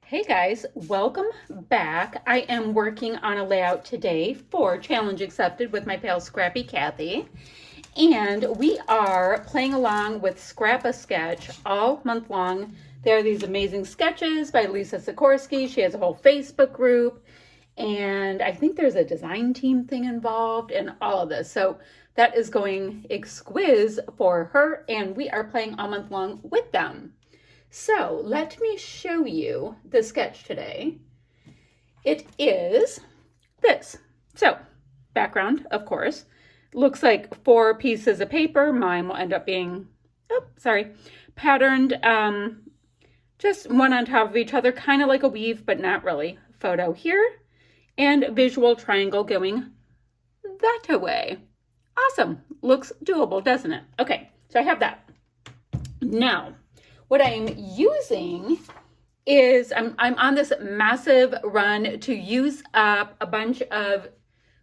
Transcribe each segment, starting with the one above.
Hey guys, welcome back. I am working on a layout today for Challenge Accepted with my pal Scrappy Kathy. And we are playing along with Scrap a Sketch all month long. There are these amazing sketches by Lisa Sikorsky. She has a whole Facebook group. And I think there's a design team thing involved in all of this. So that is going exquisite for her. And we are playing all month long with them. So let me show you the sketch today. It is this. So background, of course, looks like 4 pieces of paper. Mine will end up being, patterned, just one on top of each other, kind of like a weave, but not really. Photo here and visual triangle going that way. Awesome. Looks doable, doesn't it? Okay, so I have that. Now, what I'm using is I'm on this massive run to use up a bunch of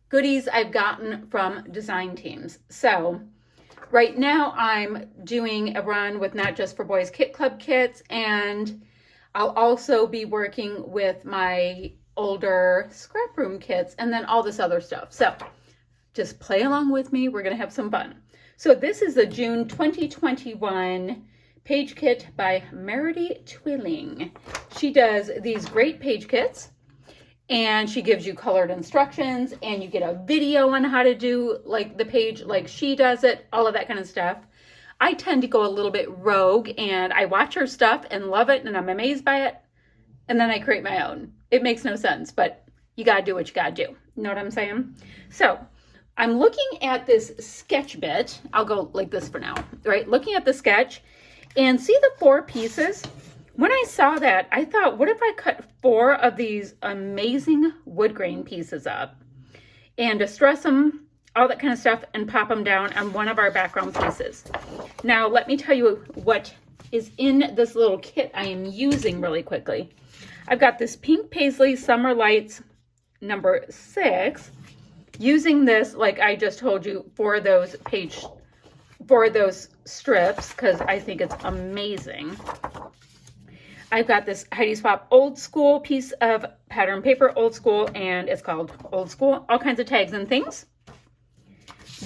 goodies I've gotten from design teams. So right now I'm doing a run with Not Just for Boys Kit Club kits, and I'll also be working with my older scrap room kits and then all this other stuff. So just play along with me. We're going to have some fun. So this is the June 2021 page kit by Meredy Twilling. She does these great page kits, and she gives you colored instructions, and you get a video on how to do like the page like she does it, all of that kind of stuff. I tend to go a little bit rogue, and I watch her stuff and love it, and I'm amazed by it, and then I create my own. It makes no sense, but you gotta do what you gotta do. You know what I'm saying? So I'm looking at this sketch bit. I'll go like this for now, right? Looking at the sketch, and see the 4 pieces? When I saw that, I thought, what if I cut 4 of these amazing wood grain pieces up and distress them, all that kind of stuff, and pop them down on one of our background pieces. Now, let me tell you what is in this little kit I am using really quickly. I've got this pink paisley Summer Lights number 6, using this, like I just told you, for those strips, because I think it's amazing. I've got this Heidi Swap Old School piece of pattern paper, Old School, and it's called Old School, all kinds of tags and things.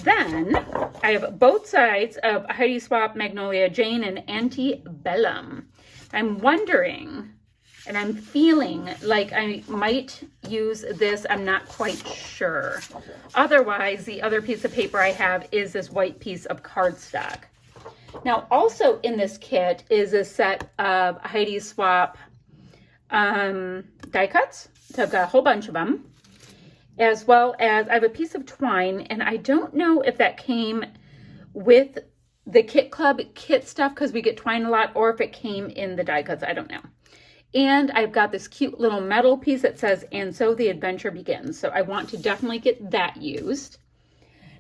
Then I have both sides of Heidi Swap Magnolia Jane and Antebellum. I'm wondering, and I'm feeling like I might use this. I'm not quite sure. Otherwise, the other piece of paper I have is this white piece of cardstock. Now, also in this kit is a set of Heidi Swap die cuts. So I've got a whole bunch of them, as well as I have a piece of twine, and I don't know if that came with the Kit Club kit stuff because we get twine a lot, or if it came in the die cuts. I don't know. And I've got this cute little metal piece that says, "And so the adventure begins." So I want to definitely get that used.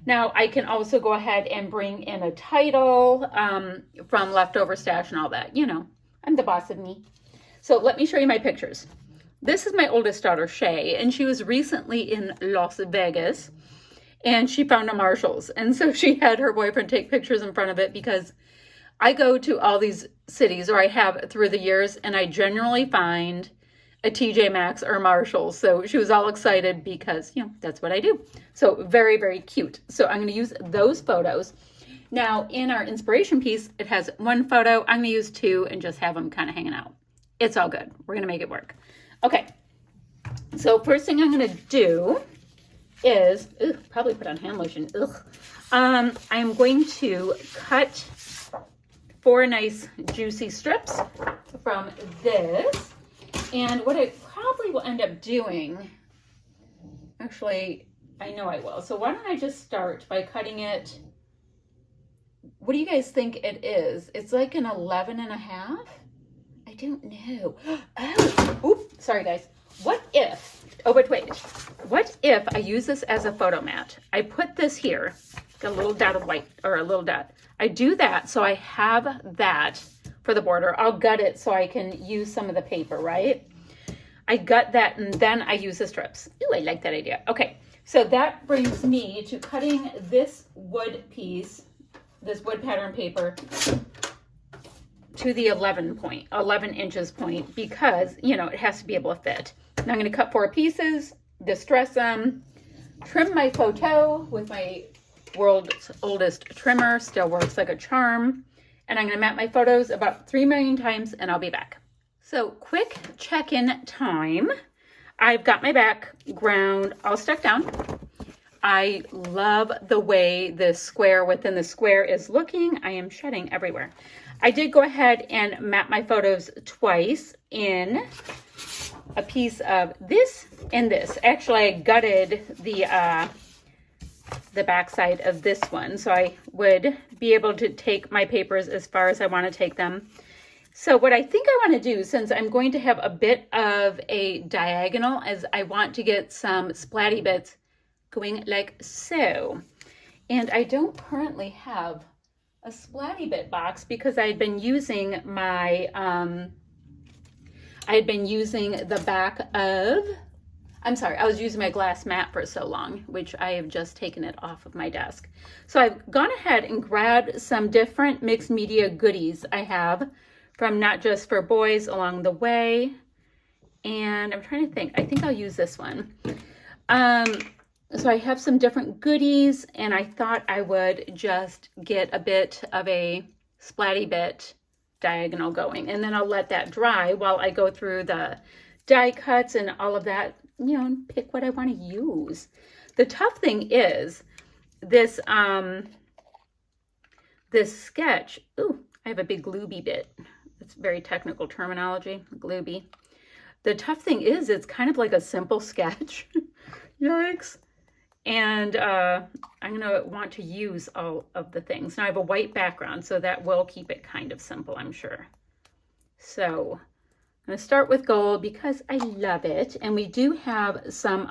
Now, I can also go ahead and bring in a title from leftover stash and all that. You know, I'm the boss of me. So let me show you my pictures. This is my oldest daughter, Shay, and she was recently in Las Vegas, and she found a Marshall's. And so she had her boyfriend take pictures in front of it, because I go to all these cities, or I have through the years, and I generally find a TJ Maxx or Marshall's. So she was all excited because, you know, that's what I do. So very, very cute. So I'm going to use those photos. Now, in our inspiration piece, it has 1 photo. I'm going to use 2 and just have them kind of hanging out. It's all good. We're going to make it work. Okay. So first thing I'm going to do is, probably put on hand lotion. I'm going to cut 4 nice juicy strips from this. And what I probably will end up doing, actually, I know I will. So why don't I just start by cutting it? What do you guys think it is? It's like an 11.5. I don't know. Oh, oops, sorry guys. What if, but wait. What if I use this as a photo mat? I put this here, got a little dot of white, or a little dot. I do that so I have that for the border. I'll gut it so I can use some of the paper, right? I gut that, and then I use the strips. Ooh, I like that idea. Okay, so that brings me to cutting this wood piece, this wood pattern paper, to the 11 inches point because, you know, it has to be able to fit. Now I'm going to cut 4 pieces, distress them, trim my photo with my world's oldest trimmer, still works like a charm. And I'm going to map my photos about 3 million times and I'll be back. So quick check-in time. I've got my background all stuck down. I love the way the square within the square is looking. I am shedding everywhere. I did go ahead and map my photos twice in a piece of this and this. Actually, I gutted the backside of this one, so I would be able to take my papers as far as I want to take them. So what I think I want to do, since I'm going to have a bit of a diagonal, is I want to get some splatty bits going like so. And I don't currently have a splatty bit box because I had been using my, I was using my glass mat for so long, which I have just taken it off of my desk. So I've gone ahead and grabbed some different mixed media goodies I have from Not Just for Boys along the way. And I'm trying to think, I think I'll use this one. So I have some different goodies and I thought I would just get a bit of a splatty bit diagonal going. And then I'll let that dry while I go through the die cuts and all of that, you know, and pick what I want to use. The tough thing is this, this sketch. Ooh, I have a big glooby bit. It's very technical terminology, glooby. The tough thing is it's kind of like a simple sketch. Yikes. And I'm going to want to use all of the things. Now I have a white background, so that will keep it kind of simple, I'm sure. So I'm going to start with gold because I love it. And we do have some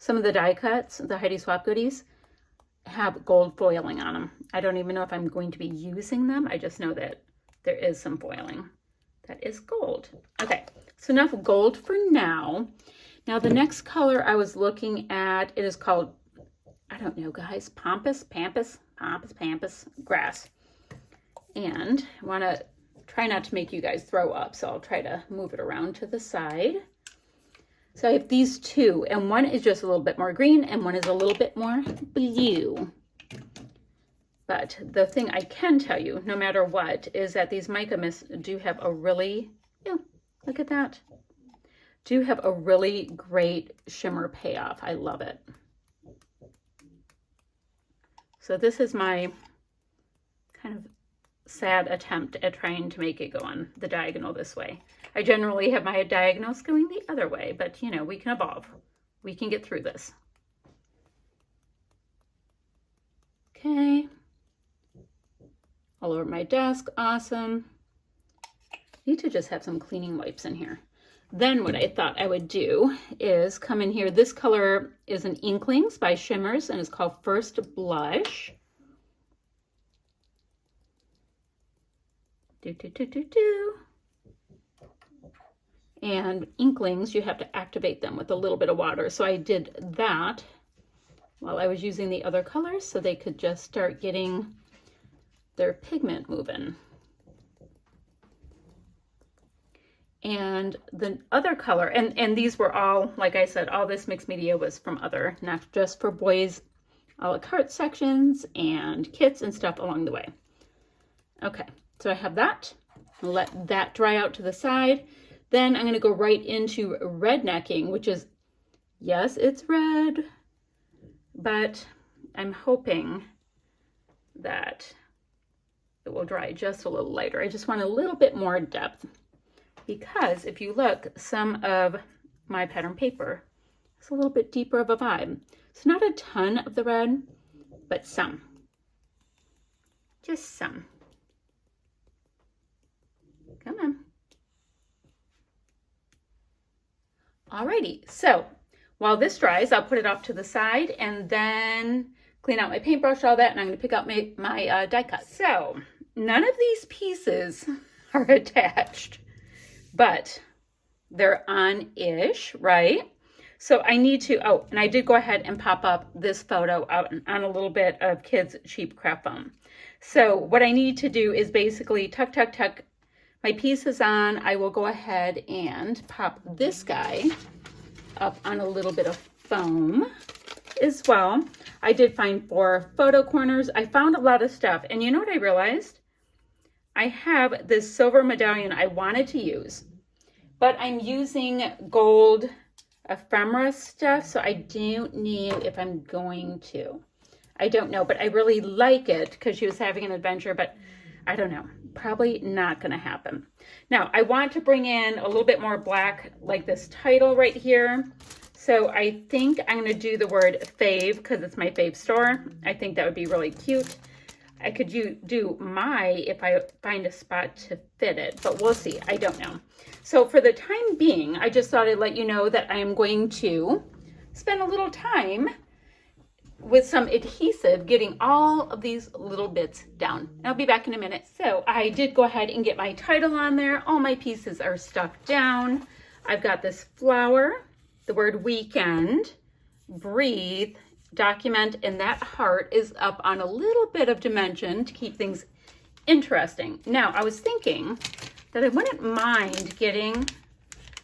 of the die cuts, the Heidi Swap goodies, have gold foiling on them. I don't even know if I'm going to be using them. I just know that there is some foiling. That is gold. Okay, so enough gold for now. Now the next color I was looking at, it is called, I don't know guys, pampas grass. And I want to try not to make you guys throw up, so I'll try to move it around to the side. So I have these two, and one is just a little bit more green and one is a little bit more blue. But the thing I can tell you, no matter what, is that these mica mists do have a really, look at that, do have a really great shimmer payoff. I love it. So this is my kind of sad attempt at trying to make it go on the diagonal this way. I generally have my diagonals going the other way, but you know, we can evolve. We can get through this. Okay. All over my desk, awesome. Need to just have some cleaning wipes in here. Then what I thought I would do is come in here. This color is an Inklings by Shimmers and it's called First Blush. And Inklings, you have to activate them with a little bit of water. So I did that while I was using the other colors so they could just start getting their pigment moving. And the other color, and these were all, like I said, all this mixed media was from other, Not Just for Boys a la carte sections and kits and stuff along the way. Okay, so I have that. I'll let that dry out to the side. Then I'm going to go right into rednecking, which is, yes, it's red, but I'm hoping that it will dry just a little lighter. I just want a little bit more depth. Because if you look, some of my pattern paper is a little bit deeper of a vibe. It's not a ton of the red, but some. Just some. Come on. Alrighty, so while this dries, I'll put it off to the side and then clean out my paintbrush, all that, and I'm going to pick out my die cut. So none of these pieces are attached, but they're on-ish, right? So I need to, oh, and I did go ahead and pop up this photo out on a little bit of kids' cheap craft foam. So what I need to do is basically tuck, tuck, tuck my piece is on, I will go ahead and pop this guy up on a little bit of foam as well. I did find 4 photo corners. I found a lot of stuff. And you know what I realized? I have this silver medallion I wanted to use, but I'm using gold ephemera stuff, so I don't know if I'm going to. I don't know, but I really like it because she was having an adventure, but I don't know. Probably not going to happen. Now, I want to bring in a little bit more black, like this title right here. So I think I'm going to do the word Fave because it's my Fave store. I think that would be really cute. I could do my if I find a spot to fit it, but we'll see. I don't know. So for the time being, I just thought I'd let you know that I am going to spend a little time with some adhesive getting all of these little bits down. I'll be back in a minute. So I did go ahead and get my title on there. All my pieces are stuck down. I've got this flower, the word weekend, breathe, document, and that heart is up on a little bit of dimension to keep things interesting. Now, I was thinking that I wouldn't mind getting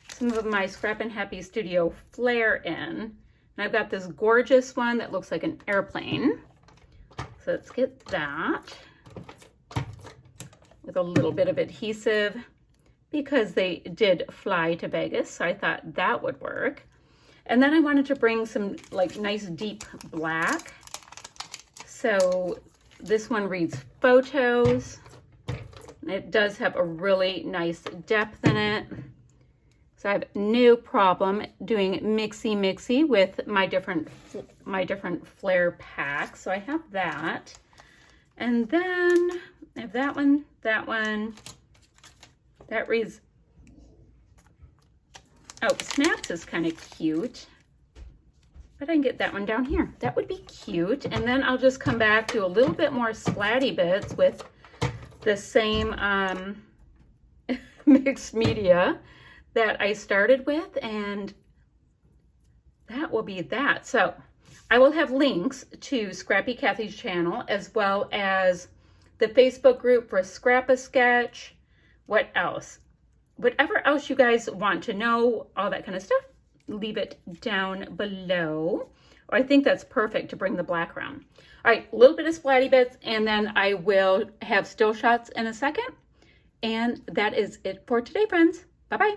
some of my Scrappin' Happy Studio flair in. And I've got this gorgeous one that looks like an airplane. So let's get that with a little bit of adhesive because they did fly to Vegas. So I thought that would work. And then I wanted to bring some like nice deep black. So this one reads photos. It does have a really nice depth in it. So I have no problem doing mixy with my different flare packs. So I have that. And then I have that one. That reads, oh, snaps is kind of cute. But I can get that one down here. That would be cute. And then I'll just come back to a little bit more splatty bits with the same mixed media that I started with, and that will be that. So I will have links to Scrappy Kathy's channel as well as the Facebook group for Scrap-A-Sketch. What else? Whatever else you guys want to know, all that kind of stuff, leave it down below. Or I think that's perfect to bring the black around. All right, a little bit of splatty bits, and then I will have still shots in a second. And that is it for today, friends. Bye-bye.